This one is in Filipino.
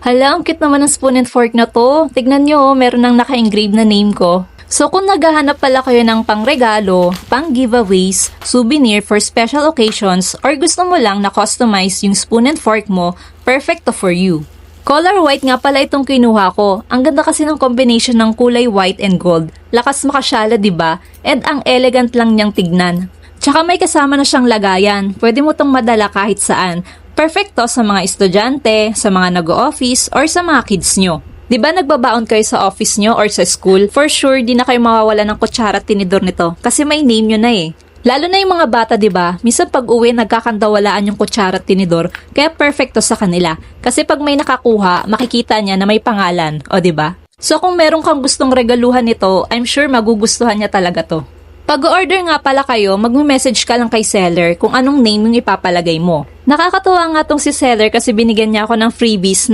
Hala, ang cute naman ng spoon and fork na to. Tignan nyo, meron nang naka-engrave na name ko. So kung naghahanap pala kayo ng pang-regalo, pang-giveaways, souvenir for special occasions, or gusto mo lang na customize yung spoon and fork mo, perfect to for you. Color white nga pala itong kinuha ko. Ang ganda kasi ng combination ng kulay white and gold. Lakas makasyala, diba? And ang elegant lang niyang tignan. Tsaka may kasama na siyang lagayan. Pwede mo tong madala kahit saan. Perfect to sa mga estudyante, sa mga nag-o-office, or sa mga kids nyo. Diba nagbabaon kayo sa office nyo or sa school? For sure, di na kayo mawawala ng kutsara at tinidor nito. Kasi may name nyo na eh. Lalo na yung mga bata, diba? Minsan pag uwi, nagkakandawalaan yung kutsara at tinidor, kaya perfecto sa kanila. Kasi pag may nakakuha, makikita niya na may pangalan, o diba? So kung meron kang gustong regaluhan nito, I'm sure magugustuhan niya talaga to. Pag-order nga pala kayo, mag-message ka lang kay seller kung anong name yung ipapalagay mo. Nakakatuwa nga tong si seller kasi binigyan niya ako ng freebies